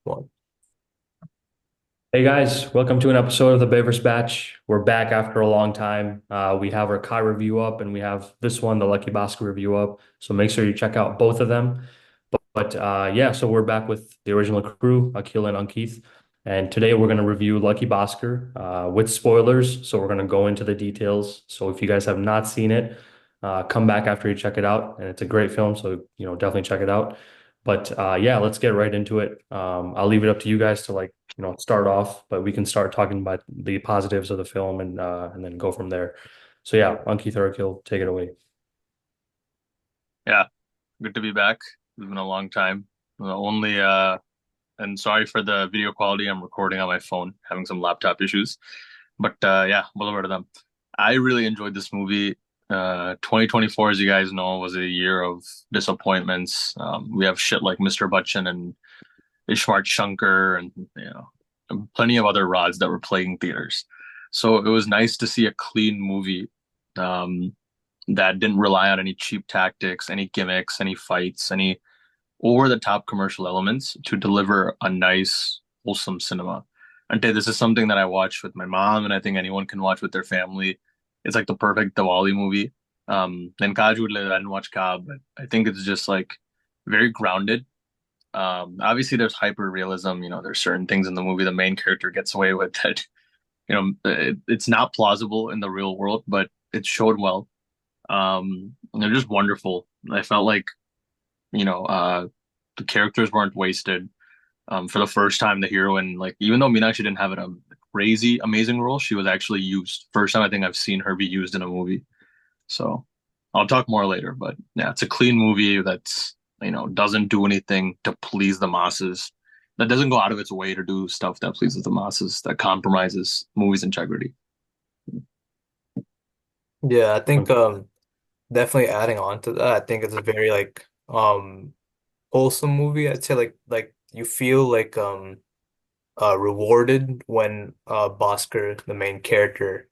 One. Hey guys, welcome to an episode of the Beavers Batch. We're back after a long time. We have our Kai review up, and we have this one, the Lucky Basket review up. So make sure you check out both of them. But yeah, so we're back with the original crew, Akil and Ankith, and today we're going to review Lucky Basket with spoilers. So we're going to go into the details. So if you guys have not seen it, come back after you check it out, and it's a great film. So definitely check it out. But yeah, let's get right into it. I'll leave it up to you guys to start off, but we can start talking about the positives of the film and then go from there. So yeah, Ankith or Akil, take it away. Yeah, good to be back. It's been a long time. Only and sorry for the video quality. I'm recording on my phone, having some laptop issues. But yeah, whatever to them. I really enjoyed this movie. 2024, as you guys know, was a year of disappointments. We have shit like Mr. Bachchan and Ishmart Shankar and plenty of other rods that were playing theaters. So it was nice to see a clean movie. Um, that didn't rely on any cheap tactics, any gimmicks, any fights, any over the top commercial elements to deliver a nice, wholesome cinema. And this is something that I watched with my mom, and I think anyone can watch with their family. It's like the perfect Diwali movie. Then Kaju, I didn't watch Ka, but I think it's just like very grounded. Obviously, there's hyper realism. There's certain things in the movie the main character gets away with that, it's not plausible in the real world, but it's showed well. And they're just wonderful. I felt like, you know, uh, the characters weren't wasted. For the first time, the heroine, like, even though Meenakshi didn't have a crazy amazing role, she was actually used. First time I think I've seen her be used in a movie. So I'll talk more later, but yeah, it's a clean movie that's, doesn't do anything to please the masses. That doesn't go out of its way to do stuff that pleases the masses, that compromises movie's integrity. Yeah, I think Okay. definitely adding on to that, I think it's a very wholesome movie. I'd say like you feel rewarded when Bhaskar, the main character,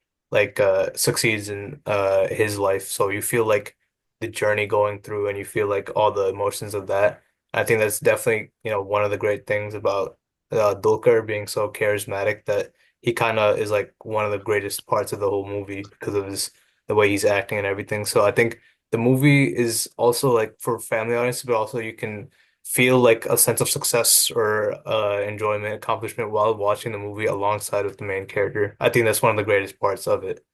succeeds in his life. So you feel like the journey going through and you feel like all the emotions of that. I think that's definitely, one of the great things about Dulquer being so charismatic that he kind of is like one of the greatest parts of the whole movie because of his the way he's acting and everything. So I think the movie is also like for family audience, but also you can feel like a sense of success or enjoyment, accomplishment while watching the movie alongside with the main character. I think that's one of the greatest parts of it.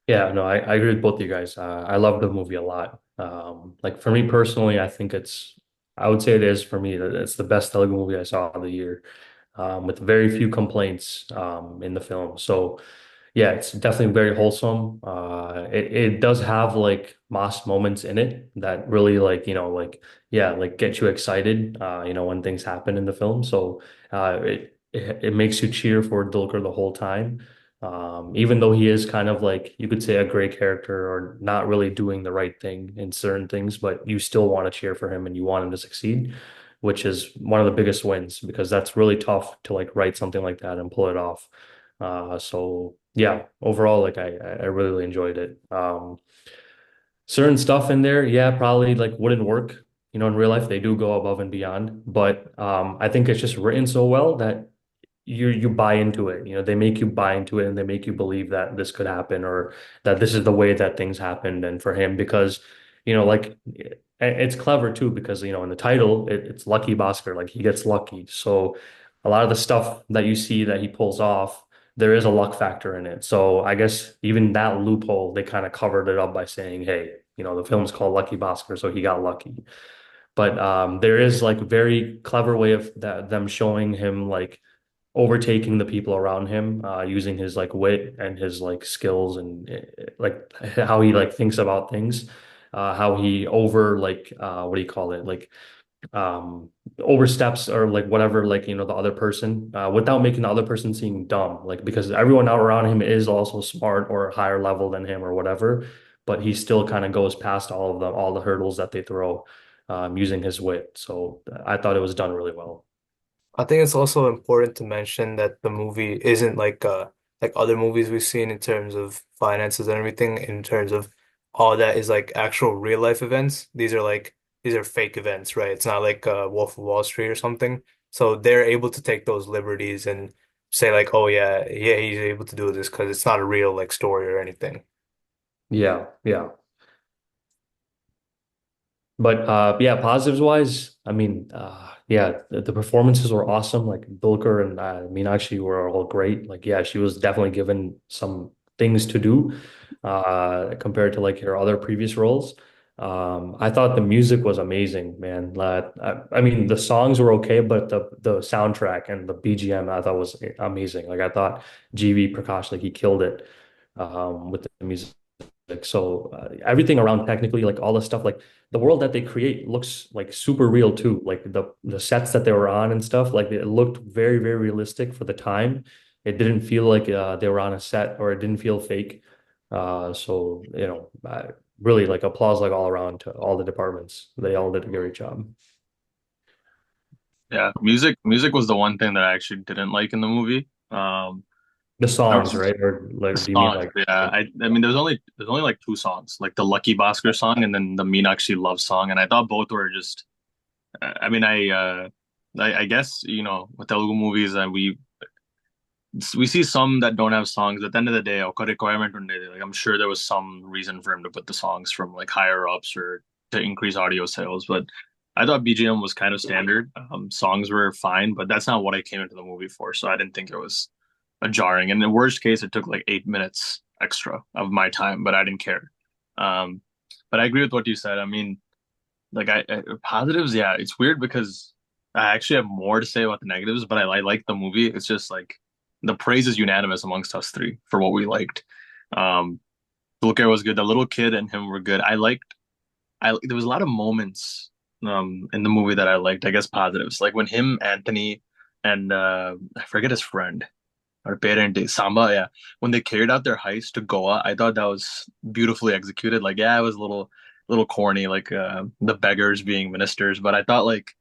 Yeah, no, I agree with both of you guys. I love the movie a lot. Like for me personally, I would say it is for me that it's the best Telugu movie I saw of the year, with very few complaints in the film. So yeah, it's definitely very wholesome. It does have like mass moments in it that really yeah, like get you excited, when things happen in the film. So it makes you cheer for Dulquer the whole time. Even though he is kind of like you could say a gray character or not really doing the right thing in certain things, but you still want to cheer for him and you want him to succeed, which is one of the biggest wins because that's really tough to like write something like that and pull it off. So yeah, overall, like I really enjoyed it. Certain stuff in there, yeah, probably like wouldn't work. In real life, they do go above and beyond, but I think it's just written so well that you buy into it. They make you buy into it and they make you believe that this could happen or that this is the way that things happened. And for him, because it's clever too, because in the title it's Lucky Bhaskar, like he gets lucky. So a lot of the stuff that you see that he pulls off, there is a luck factor in it. So I guess even that loophole, they kind of covered it up by saying, hey, the film's called Lucky Bhaskar, so he got lucky. But there is like very clever way of them showing him like overtaking the people around him, using his like wit and his like skills and like how he like thinks about things, how he over what do you call it, like oversteps or like whatever, like the other person, without making the other person seem dumb, like because everyone out around him is also smart or higher level than him or whatever, but he still kind of goes past all the hurdles that they throw, using his wit. So I thought it was done really well. I think it's also important to mention that the movie isn't like other movies we've seen in terms of finances and everything, in terms of all that is like actual real life events. These are fake events, right? It's not like Wolf of Wall Street or something. So they're able to take those liberties and say like, oh yeah, yeah, he's able to do this because it's not a real like story or anything. Yeah, yeah. But yeah, positives wise, I mean, yeah, the performances were awesome. Like Dulker and Meenakshi were all great. Like, yeah, she was definitely given some things to do compared to like her other previous roles. I thought the music was amazing, man. I mean, the songs were okay, but the soundtrack and the BGM I thought was amazing. Like, I thought GV Prakash, like he killed it with the music. So everything around technically, like all the stuff, like the world that they create looks like super real too. Like the sets that they were on and stuff, like it looked very, very realistic for the time. It didn't feel like they were on a set or it didn't feel fake. So really like applause like all around to all the departments. They all did a great job. Yeah, music was the one thing that I actually didn't like in the movie. The There songs, was right? Or the like, do you mean songs, like? yeah. I mean, there's only like two songs, like the Lucky Baskhar song and then the Meenakshi Love song, and I thought both were just. I mean, I guess with Telugu movies, we see some that don't have songs. At the end of the day, ఒక requirement ఉండేది. Like I'm sure there was some reason for him to put the songs from like higher ups or to increase audio sales. But I thought BGM was kind of standard. Songs were fine, but that's not what I came into the movie for. So I didn't think it was a jarring. And in the worst case, it took like 8 minutes extra of my time, but I didn't care. Um, but I agree with what you said. I mean, like positives, yeah, it's weird because I actually have more to say about the negatives, but I like the movie. It's just like the praise is unanimous amongst us three for what we liked. Um, Booker was good. The little kid and him were good. There was a lot of moments in the movie that I liked. I guess positives, like when him, Anthony, and I forget his friend or parent Samba, yeah, when they carried out their heist to Goa, I thought that was beautifully executed. Like, yeah, it was a little corny, like the beggars being ministers, but I thought like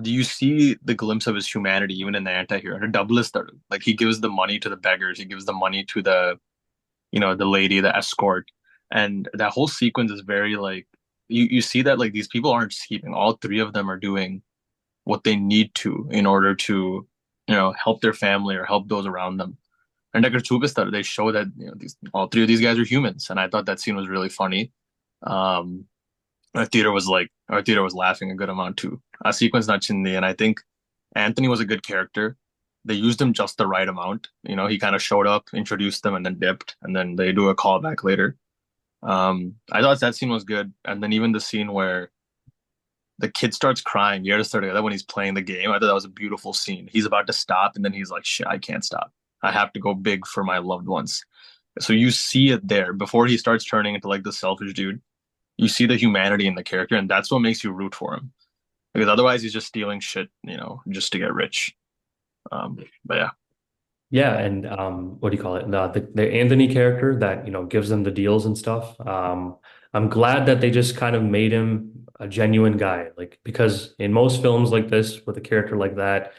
do you see the glimpse of his humanity even in the anti-hero? The doublest, like he gives the money to the beggars, he gives the money to the lady, the escort, and that whole sequence is very like you see that like these people aren't escaping. All three of them are doing what they need to in order to help their family or help those around them. And like they show that these all three of these guys are humans, and I thought that scene was really funny. Um, our theater was laughing a good amount too. Sequence Nachindi, and I think Anthony was a good character. They used him just the right amount. He kind of showed up, introduced them, and then dipped, and then they do a callback later. I thought that scene was good, and then even the scene where the kid starts crying years together when he's playing the game. I thought that was a beautiful scene. He's about to stop, and then he's like, "Shit, I can't stop. I have to go big for my loved ones." So you see it there before he starts turning into like the selfish dude. You see the humanity in the character, and that's what makes you root for him. Because otherwise, he's just stealing shit, just to get rich. But yeah, Yeah, and what do you call it? The Anthony character that gives them the deals and stuff. I'm glad that they just kind of made him a genuine guy, like because in most films like this with a character like that,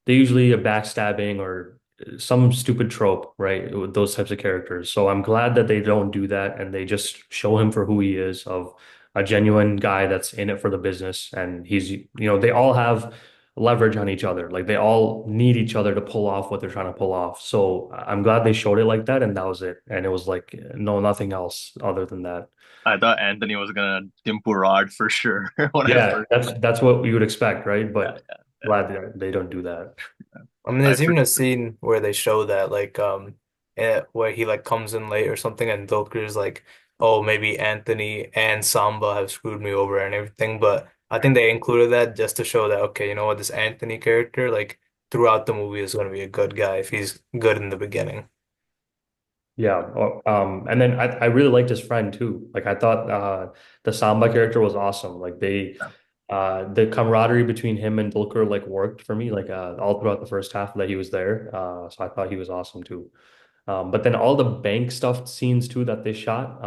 they usually a backstabbing or some stupid trope, right? With those types of characters. So I'm glad that they don't do that and they just show him for who he is, of a genuine guy that's in it for the business, and they all have leverage on each other. Like they all need each other to pull off what they're trying to pull off. So I'm glad they showed it like that, and that was it. And it was like no, nothing else other than that. I thought Anthony was gonna dimple Rod for sure when I Yeah, first. that's what you would expect, right? Yeah, But yeah, glad that they don't do that. I mean, I there's for even a scene where they show that like where he like comes in late or something, and Dulker's like, oh, maybe Anthony and Samba have screwed me over and everything. But I think they included that just to show that okay, you know what, this Anthony character like throughout the movie is going to be a good guy if he's good in the beginning. Yeah. And then I really liked his friend too. Like I thought the Samba character was awesome. Like the camaraderie between him and Dulker like worked for me like all throughout the first half that he was there. So I thought he was awesome too. But then all the bank stuff scenes too that they shot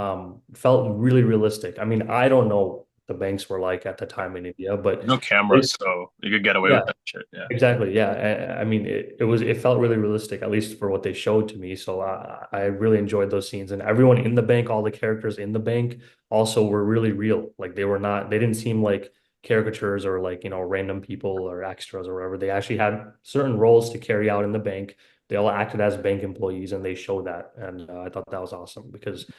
felt really realistic. I mean, I don't know what the banks were like at the time in India, but no cameras, so you could get away with yeah, that shit. Yeah, exactly. Yeah. I mean, it felt really realistic, at least for what they showed to me. So I really enjoyed those scenes, and everyone in the bank, all the characters in the bank also were really real. Like they didn't seem like caricatures or like, random people or extras or whatever. They actually had certain roles to carry out in the bank. They all acted as bank employees and they showed that. And I thought that was awesome because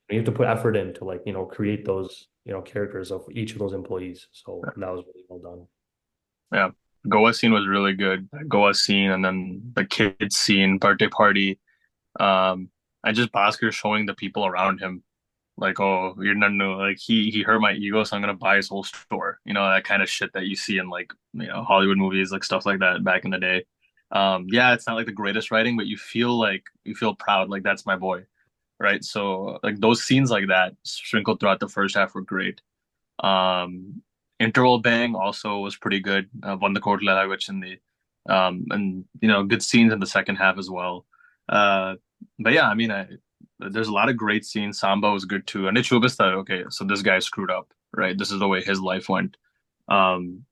you have to put effort in to like, create those, characters of each of those employees. So that was really well done. Yeah. Goa scene was really good. Goa scene and then the kids scene, birthday party. And just Bhaskar showing the people around him like, oh, you're not no like he hurt my ego, so I'm gonna buy his whole store. You know, that kind of shit that you see in like, Hollywood movies, like stuff like that back in the day. Yeah, it's not like the greatest writing, but you feel proud, like that's my boy, right? So like those scenes like that sprinkled throughout the first half were great. Um, Interval Bang also was pretty good. Won the court which in the and good scenes in the second half as well. Uh, but yeah, I mean, there's a lot of great scenes. Samba was good too, and it showed us that okay, so this guy screwed up, right? This is the way his life went. Um,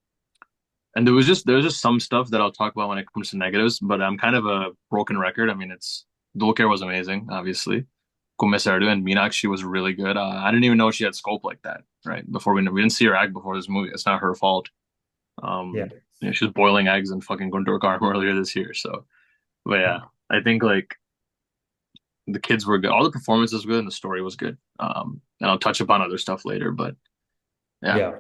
and there was just some stuff that I'll talk about when it comes to negatives, but I'm kind of a broken record. I mean, it's Dulquer was amazing, obviously. Kumisardu and Meenakshi was really good. I didn't even know she had scope like that, right? Before we didn't see her act before this movie. It's not her fault. Yeah. She was boiling eggs in fucking Guntur Karm earlier this year. So, but yeah, I think like the kids were good. All the performances were good and the story was good. And I'll touch upon other stuff later, but yeah. Yeah.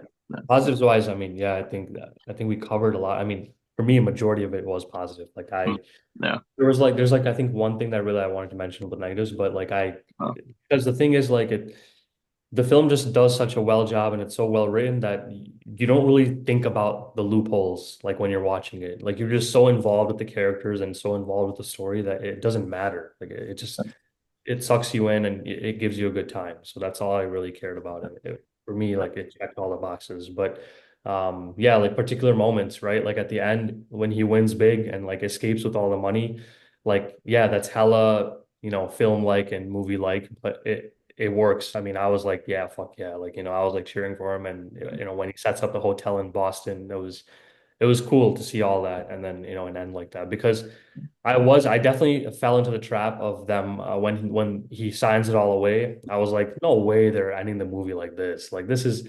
Positives wise, I mean, yeah, I think we covered a lot. I mean, for me, a majority of it was positive. Like Mm, yeah. there's like I think one thing that really I wanted to mention with negatives, but like Uh, because the thing is like the film just does such a well job and it's so well written that you don't really think about the loopholes like when you're watching it. Like you're just so involved with the characters and so involved with the story that it doesn't matter. Like it just it sucks you in and it gives you a good time. So that's all I really cared about. And for me, like it checked all the boxes. But yeah, like particular moments, right? Like at the end when he wins big and like escapes with all the money, like yeah, that's hella, film like and movie like, but it works. I mean, I was like, yeah, fuck yeah. Like, I was like cheering for him and when he sets up the hotel in Boston, it was cool to see all that and then an end like that because I definitely fell into the trap of them when he signs it all away. I was like, no way they're ending the movie like this. Like this is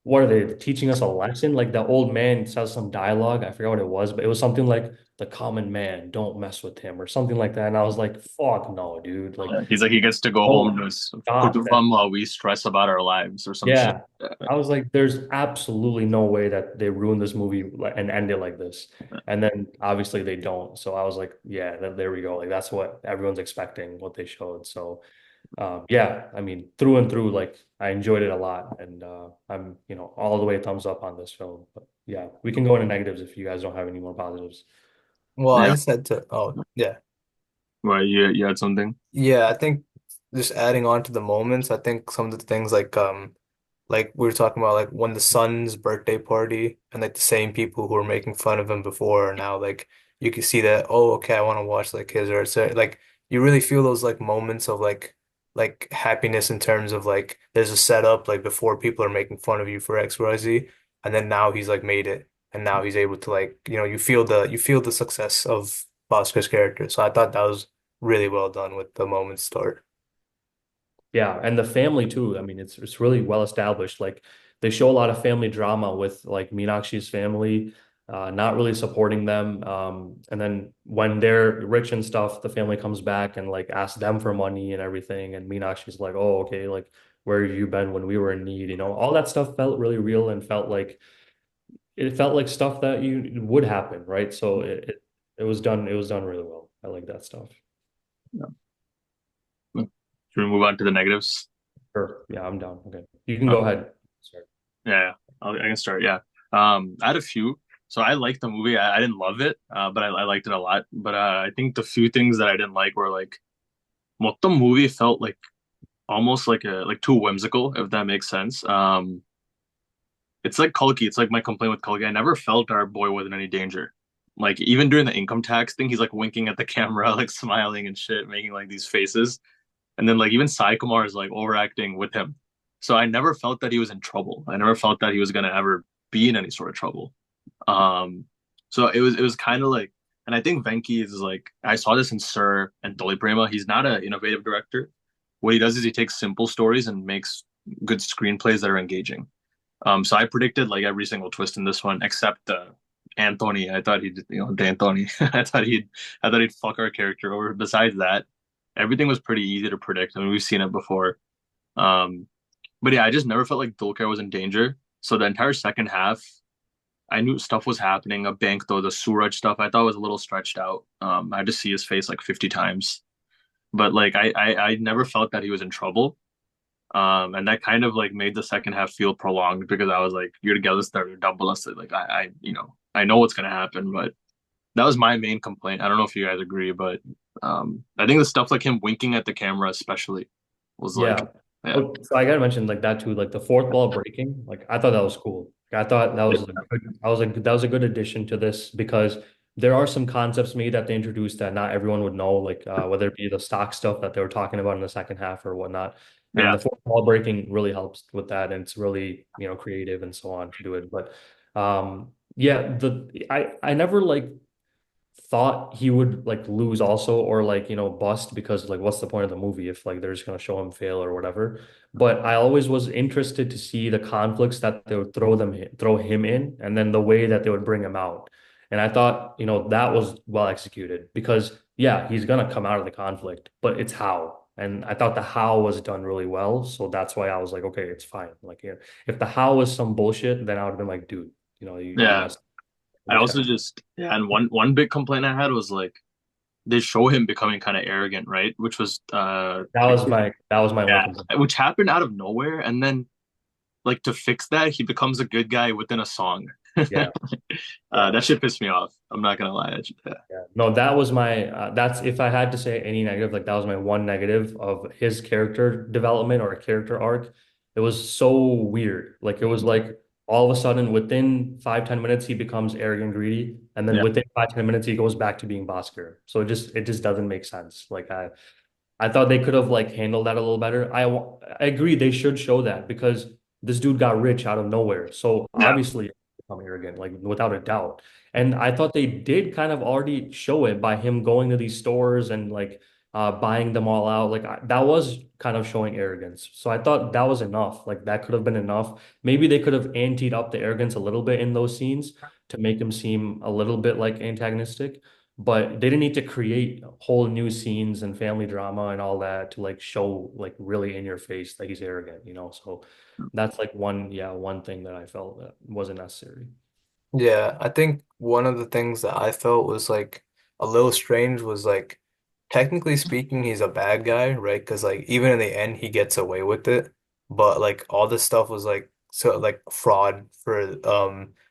what are they teaching us a lesson? Like the old man says some dialogue. I forgot what it was, but it was something like the common man, don't mess with him or something like that. And I was like, fuck no, dude. Like, he's like he gets to go home oh, to his stop that. kutumbam while we stress about our lives or some shit. Yeah. I was like, there's absolutely no way that they ruin this movie and end it like this. And then obviously they don't. So I was like, yeah, there we go. Like that's what everyone's expecting, what they showed. So yeah, I mean, through and through, like I enjoyed it a lot. And I'm, all the way thumbs up on this film. But yeah, we can go into negatives if you guys don't have any more positives. Well, I Yeah. said to, oh, yeah. Well, you had something? Yeah, I think just adding on to the moments, I think some of the things like we were talking about like when the son's birthday party and like the same people who were making fun of him before are now like you can see that, oh, okay, I want to watch like his or so like you really feel those like moments of like happiness in terms of like there's a setup like before people are making fun of you for XYZ and then now he's like made it and now he's able to like you feel the success of Bosco's character. So I thought that was really well done with the moment start. Yeah, and the family too. I mean, it's really well established. Like they show a lot of family drama with like Meenakshi's family, not really supporting them. And then when they're rich and stuff, the family comes back and like asks them for money and everything. And Meenakshi's like, "Oh, okay, like where have you been when we were in need?" All that stuff felt really real and felt like stuff that you would happen, right? So it was done really well. I like that stuff. Yeah. Should we move on to the negatives? Sure. Yeah, I'm down. Okay, you can Uh, go ahead. Sorry. yeah, I can start. Yeah. I had a few. So I liked the movie. I didn't love it, but I liked it a lot. But I think the few things that I didn't like were like, what the movie felt like almost like too whimsical, if that makes sense. It's like Kalki. It's like my complaint with Kalki. I never felt our boy was in any danger. Like even during the income tax thing, he's like winking at the camera, like smiling and shit, making like these faces. And then like even Sai Kumar is like overacting with him. So I never felt that he was in trouble. I never felt that he was gonna ever be in any sort of trouble. Um, so it was kind of like, and I think Venki is like I saw this in Sir and Dolly Prema. He's not an innovative director. What he does is he takes simple stories and makes good screenplays that are engaging. So I predicted like every single twist in this one except Anthony. I thought he'd, D'Antoni. I thought he'd fuck our character over. Besides that, everything was pretty easy to predict. I mean, we've seen it before. Um, but yeah, I just never felt like Dulcar was in danger. So the entire second half, I knew stuff was happening. A bank though, the Suraj stuff, I thought was a little stretched out. I had to see his face like 50 times, but like I never felt that he was in trouble. And that kind of like made the second half feel prolonged because I was like, you're together, they're double us. Like I know what's gonna happen, but that was my main complaint. I don't know if you guys agree, but I think the stuff like him winking at the camera, especially, was like, Yeah. yeah, Oh, so I gotta mention like that too, like the fourth wall breaking. Like I thought that was cool. I thought that was a good, I was like that was a good addition to this because there are some concepts maybe that they introduced that not everyone would know, like whether it be the stock stuff that they were talking about in the second half or whatnot. And yeah, the fourth wall breaking really helps with that, and it's really, creative and so on to do it. But yeah, I never like thought he would like lose also or like bust because like what's the point of the movie if like they're just going to show him fail or whatever. But I always was interested to see the conflicts that they would throw him in and then the way that they would bring him out. And I thought that was well executed because yeah, he's going to come out of the conflict, but it's how. And I thought the how was done really well, so that's why I was like, okay, it's fine. Like, yeah, if the how was some bullshit, then I would have been like, dude, you yeah. messed. I also just yeah, and one big complaint I had was like they show him becoming kind of arrogant, right? Which was That was my only yeah, complaint. which happened out of nowhere, and then like to fix that, he becomes a good guy within a song. Yeah, yeah, That shit pissed me off. I'm not gonna lie. Yeah, yeah. No, that was my that's if I had to say any negative, like that was my one negative of his character development or a character arc. It was so weird. Like it was like all of a sudden within 5-10 minutes he becomes arrogant, greedy, and then yeah, within 5-10 minutes he goes back to being Bhaskar. So it just doesn't make sense. Like I thought they could have like handled that a little better. I agree they should show that because this dude got rich out of nowhere. So yeah. obviously become arrogant, like without a doubt. And I thought they did kind of already show it by him going to these stores and like buying them all out. Like that was kind of showing arrogance. So I thought that was enough. Like that could have been enough. Maybe they could have anteed up the arrogance a little bit in those scenes to make him seem a little bit like antagonistic, but they didn't need to create whole new scenes and family drama and all that to like show like really in your face that he's arrogant. So that's like one thing that I felt that wasn't necessary. Yeah, I think one of the things that I felt was like a little strange was like technically speaking he's a bad guy, right? Because like even in the end he gets away with it, but like all this stuff was like so like fraud for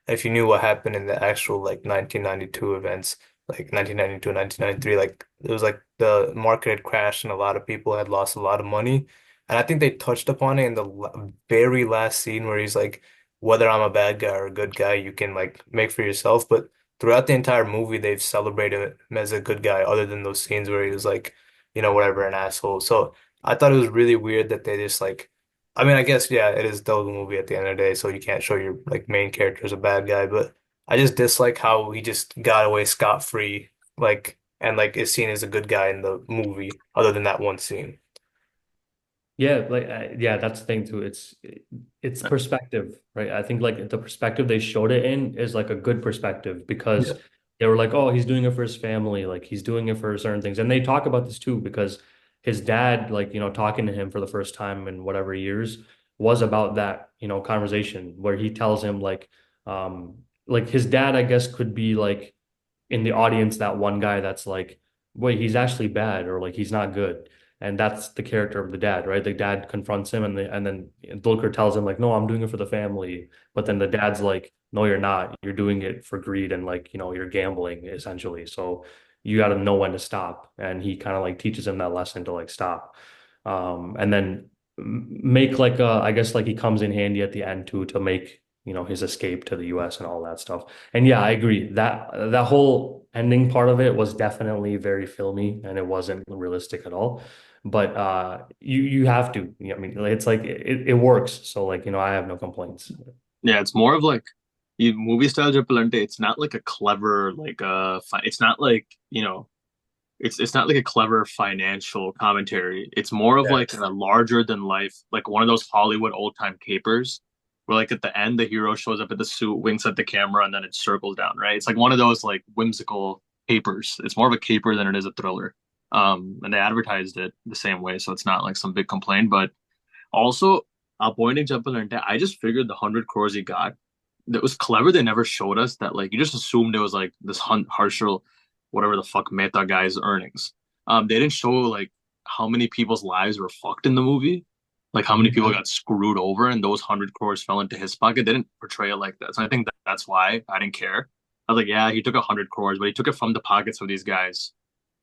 if you knew what happened in the actual like 1992 events, like 1992, 1993, like it was like the market had crashed and a lot of people had lost a lot of money. And I think they touched upon it in the very last scene where he's like whether I'm a bad guy or a good guy, you can like make for yourself. But throughout the entire movie, they've celebrated him as a good guy, other than those scenes where he was like, whatever, an asshole. So I thought it was really weird that they just like, I mean, I guess, yeah, it is still the movie at the end of the day, so you can't show your like main character as a bad guy. But I just dislike how he just got away scot-free, like, and like is seen as a good guy in the movie, other than that one scene. Yeah, like yeah, that's the thing too. It's perspective, right? I think like the perspective they showed it in is like a good perspective because Yeah. they were like, oh, he's doing it for his family, like he's doing it for certain things. And they talk about this too because his dad, like, talking to him for the first time in whatever years was about that, conversation where he tells him like his dad, I guess, could be like in the audience that one guy that's like, wait, he's actually bad or like he's not good. And that's the character of the dad, right? The dad confronts him and then Dulker tells him like, no, I'm doing it for the family. But then the dad's like, no, you're not. You're doing it for greed and like, you're gambling essentially. So you got to know when to stop. And he kind of like teaches him that lesson to like stop. And then make like I guess like he comes in handy at the end too to make his escape to the US and all that stuff. And yeah, I agree that that whole ending part of it was definitely very filmy and it wasn't realistic at all. But you have to. I mean, it's like it works. So like, I have no complaints. Yeah, it's more of like movie style Repellente. It's not like a clever like it's not like it's not like a clever financial commentary. It's more of Yeah. like a larger than life, like one of those Hollywood old time capers where like at the end the hero shows up at the suit, winks at the camera, and then it circles down, right? It's like one of those like whimsical capers. It's more of a caper than it is a thriller. And they advertised it the same way, so it's not like some big complaint. But also, pointing jump in there, I just figured the 100 crores he got. That was clever. They never showed us that. Like you just assumed it was like this Harshal, whatever the fuck Mehta guy's earnings. They didn't show like how many people's lives were fucked in the movie, like how many Mhm. people got screwed over, and those 100 crores fell into his pocket. They didn't portray it like that, so I think that's why I didn't care. I was like, yeah, he took 100 crores, but he took it from the pockets of these guys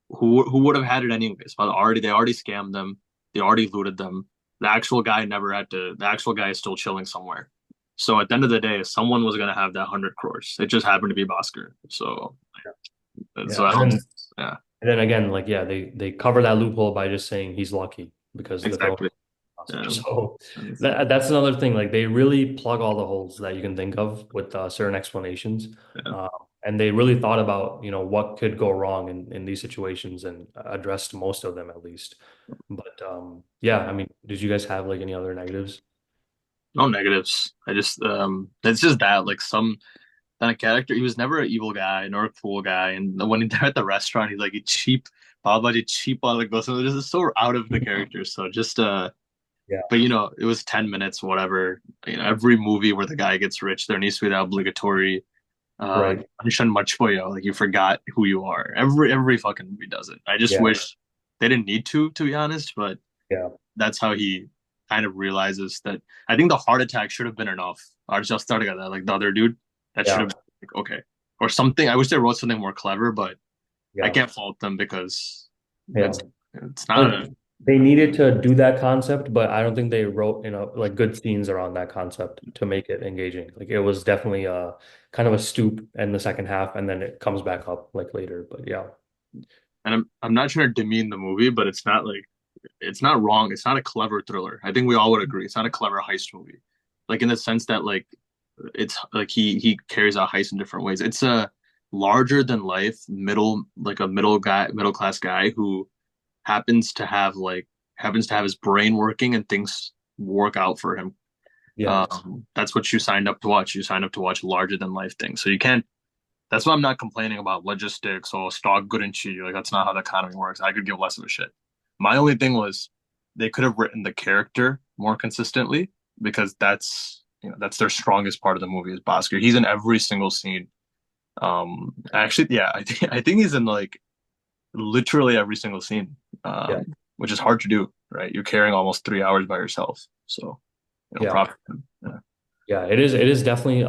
who would have had it anyways. But they already scammed them, they already looted them. The actual guy never had to. The actual guy is still chilling somewhere. So at the end of the day, someone was gonna have that 100 crores. It just happened to be Baskhar. So Yeah, so I and don't. then Yeah, and then again, like yeah, they cover that loophole by just saying he's lucky because the film exactly. is awesome. Yeah. So that's another thing. Like they really plug all the holes that you can think of with certain explanations, Yeah. uh, and they really thought about what could go wrong in these situations and addressed most of them at least. But yeah, I mean, did you guys have like any other negatives? No negatives. I just it's just that like some kind of character. He was never an evil guy nor a cool guy. And when they're at the restaurant, he's like a cheap Babaji cheap like so this is so out of the character. So just Yeah, but it was 10 minutes, whatever. Every movie where the guy gets rich, there needs to be that obligatory right. Anshan Machpoyo, like you forgot who you are. Every fucking movie does it. I just Yeah, wish they didn't need to be honest, but yeah, that's how he kind of realizes that. I think the heart attack should have been enough. Or just started at that, like the other dude, that should yeah, have been like, okay. Or something. I wish they wrote something more clever, but I yeah, can't fault them because yeah. it's not Like a they needed to do that concept, but I don't think they wrote, like good scenes around that concept to make it engaging. Like it was definitely kind of a stoop in the second half, and then it comes back up like later. But yeah, and I'm not trying to demean the movie, but it's not wrong. It's not a clever thriller. I think we all would agree. It's not a clever heist movie. Like in the sense that like it's like he carries out heists in different ways. It's a larger than life middle class guy who happens to have his brain working and things work out for him. yeah, That's what you signed up to watch. You signed up to watch larger than life things. So you can't. That's why I'm not complaining about logistics or stock good and cheap. Like that's not how the economy works. I could give less of a shit. My only thing was they could have written the character more consistently because that's their strongest part of the movie is Bosco. He's in every single scene. Actually, yeah, I think he's in like literally every single scene, yeah, which is hard to do, right? You're carrying almost 3 hours by yourself, so yeah. props to him. Yeah, Yeah, it is definitely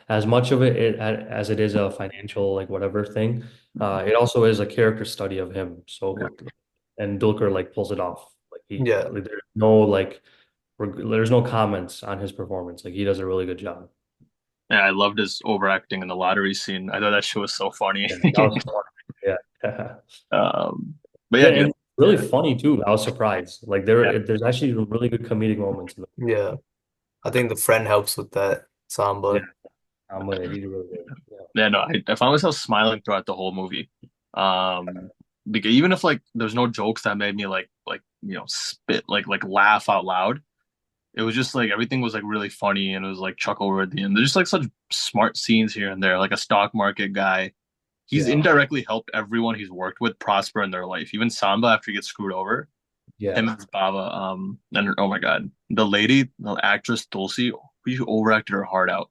as much of as it is a financial like whatever thing, it also is a character study of him. yeah, So and Dulker like pulls it off. Yeah. Like, there's no like there's no comments on his performance. Like he does a really good job. yeah. I loved his overacting in the lottery scene. I thought that shit was so funny. Yeah, that was fun. Yeah. um, but yeah, Yeah, dude. and really Yeah, funny too. I was surprised. Like yeah, there's actually really good comedic moments in the Yeah. I think the friend helps with that yeah. Samba. He's really good. Yeah. yeah. No, I found myself smiling throughout the whole movie. Um, because even if like there's no jokes that made me like spit like laugh out loud. It was just like everything was like really funny and it was like chuckle worthy and there's just like such smart scenes here and there like a stock market guy he's Yeah. indirectly helped everyone he's worked with prosper in their life even Samba after he gets screwed over him Yeah. and Baba and oh my god the actress Tulsi who overacted her heart out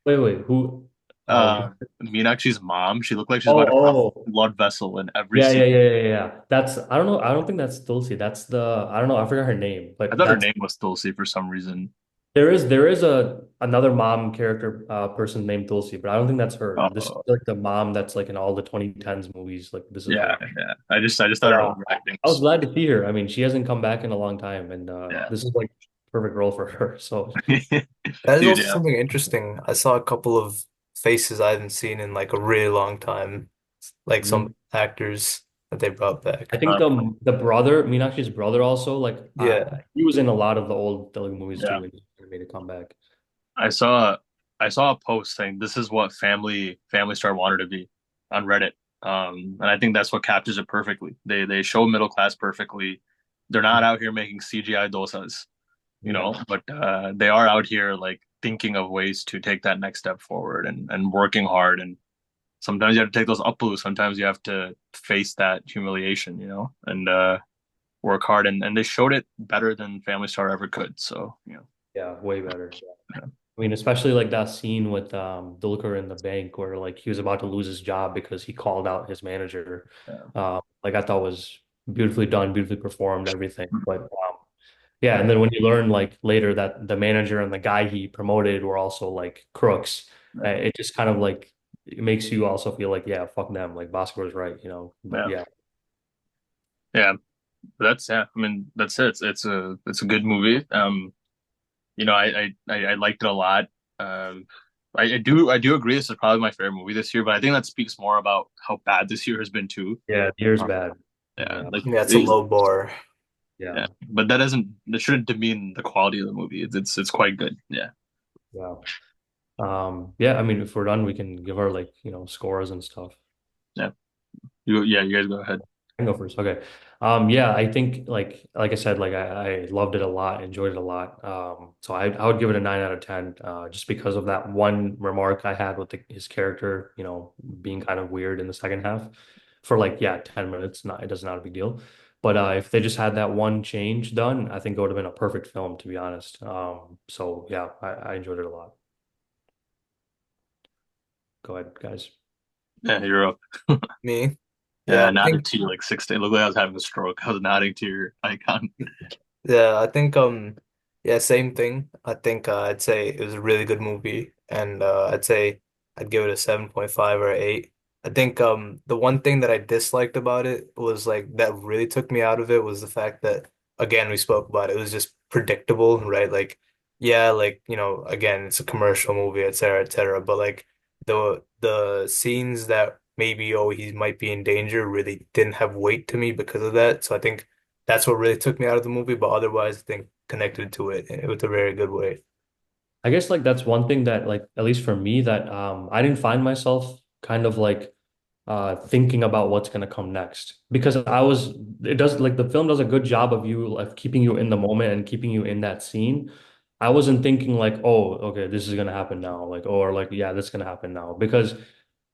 Wait, who uh Meenakshi's mom she looked like she's about to pop oh, a blood vessel in every yeah, scene. yeah. That's I don't know. I don't think that's Tulsi. That's the I don't know. I forgot her name, I but thought her that's name was Tulsi for some reason. there is a another mom character person named Tulsi, but I don't think that's her. This is uh, like the mom that's like in all the 2010s movies. Like this is yeah, her. yeah, I just thought But her overacting I was was glad to see her. I mean, she hasn't come back in a long time, and yeah. this is like perfect role for her. So That is Dude, also yeah. something interesting. I saw a couple of faces I hadn't seen in like a really long time, like mhm. some actors that they brought I back. think the brother, Meenakshi's brother, also like Yeah. he was in a lot of the old Telugu movies Yeah. too, and he made a comeback. I saw I saw a post saying this is what Family Star wanted to be on Reddit. And I think that's what captures it perfectly. They show middle class perfectly. They're not out here making CGI dosas. but they are out here like thinking of ways to take that next step forward and working hard. And sometimes you have to take those uploads. Sometimes you have to face that humiliation, and work hard. And they showed it better than Family Star ever could. So, Yeah, way better. yeah, I mean, especially like that scene with Dulker in the bank where like he was about to lose his job because he called out his manager. yeah, Like I thought was beautifully done, beautifully performed, everything. But yeah, and then when you learn like later that the manager and the guy he promoted were also like crooks, it just kind of like it makes you also feel like, yeah, fuck them. Like Baskhar was right, you know. But yeah, yeah, yeah. That's yeah. I mean, that's it. It's a good movie. I liked it a lot. Um, I do agree. This is probably my favorite movie this year, but I think that speaks more about how bad this year has been too. yeah, the year's Uh, bad. yeah, Yeah, like Yeah, it's a low bar. yeah, yeah, but that shouldn't demean the quality of the movie. It's quite good. Yeah, yeah. Yeah, I mean, if we're done, we can give our like, scores and stuff. yeah. You guys go ahead. I can go first. Okay. Yeah, I think like I said, like I loved it a lot, enjoyed it a lot. So I would give it a 9 out of 10, just because of that one remark I had with his character, being kind of weird in the second half for like, yeah, 10 minutes. It does not a big deal. But if they just had that one change done, I think it would have been a perfect film, to be honest. So yeah, I enjoyed it a lot. Go ahead, guys. Yeah, you're up. Me? Yeah, Yeah, I I think nodded to you like 6 days. Look like I was having a stroke. I was nodding to your icon. Yeah, I think yeah, same thing. I think I'd say it was a really good movie and I'd say I'd give it a 7.5 or an 8. I think the one thing that I disliked about it was like that really took me out of it was the fact that again we spoke about it was just predictable, right? Like yeah, like again, it's a commercial movie, et cetera, et cetera. But like the scenes that maybe oh he might be in danger really didn't have weight to me because of that. So I think that's what really took me out of the movie, but otherwise, I think connected to it with a very good way. I guess like that's one thing that like at least for me that I didn't find myself kind of like thinking about what's going to come next because it does like the film does a good job of you like keeping you in the moment and keeping you in that scene. I wasn't thinking like, oh, okay, this is going to happen now, like, or like, yeah, this is going to happen now because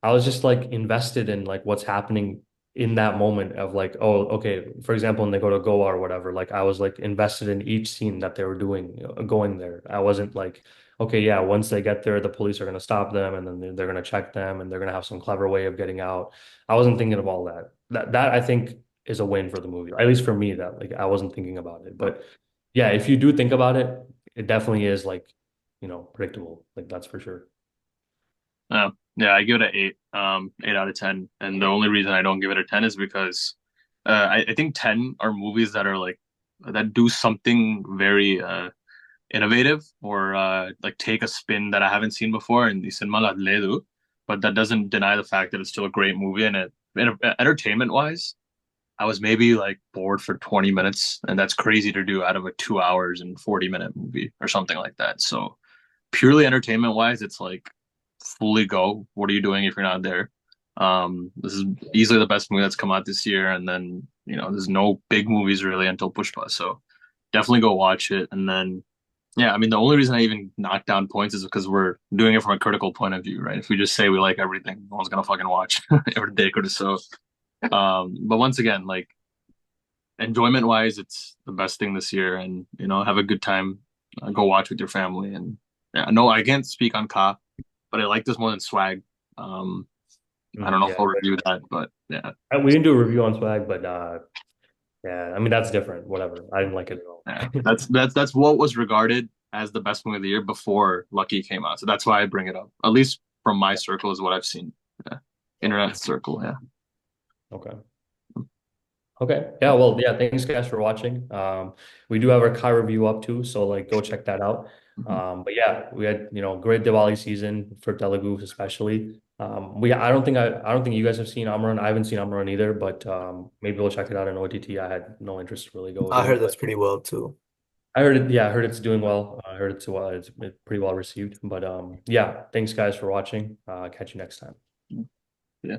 I was just like invested in like what's happening in that moment of like, oh, okay, for example, when they go to Goa or whatever, like I was like invested in each scene that they were doing, going there. I wasn't like, okay, yeah, once they get there, the police are going to stop them and then they're going to check them and they're going to have some clever way of getting out. I wasn't thinking of all that. That I think is a win for the movie, at least for me, that like I wasn't thinking about it. But yeah, if you do think about it, it definitely is like, predictable. Like that's for sure. Yeah, I give it an 8, 8 out of 10. And the only reason I don't give it a 10 is because I think 10 are movies that are like that do something very innovative or like take a spin that I haven't seen before in the cinema ledu, but that doesn't deny the fact that it's still a great movie and entertainment wise, I was maybe like bored for 20 minutes, and that's crazy to do out of a 2 hours and 40-minute movie or something like that. So purely entertainment wise, it's like fully go. What are you doing if you're not there? This is easily the best movie that's come out this year, and then there's no big movies really until Pushpa, so definitely go watch it. And then yeah, I mean the only reason I even knock down points is because we're doing it from a critical point of view, right? If we just say we like everything, no one's gonna fucking watch every day or so. But once again, like enjoyment wise, it's the best thing this year, and have a good time. Go watch with your family, and yeah, no, I can't speak on Ka, but I like this more than Swag. Um, I don't Mhm, know if yeah. I'll review that, but yeah, We didn't do a review on Swag, but yeah, I mean that's different. Whatever. I didn't like it at all. yeah, that's what was regarded as the best movie of the year before Lucky came out. So that's why I bring it up. At least from my circle is what I've seen. Yeah. Internet circle. Yeah. Okay. Okay. Yeah, well, yeah, thanks guys for watching. We do have our Kai review up too, so like go check that out. Mhm. But yeah, we had, great Diwali season for Telugu especially. I don't think you guys have seen Amran. I haven't seen Amran either, but maybe we'll check it out in OTT. I had no interest to really go I there, heard but that's pretty well too. I heard it, yeah, I heard it's doing well. I heard it's pretty well received. But yeah, thanks guys for watching. Catch you next time. Yeah.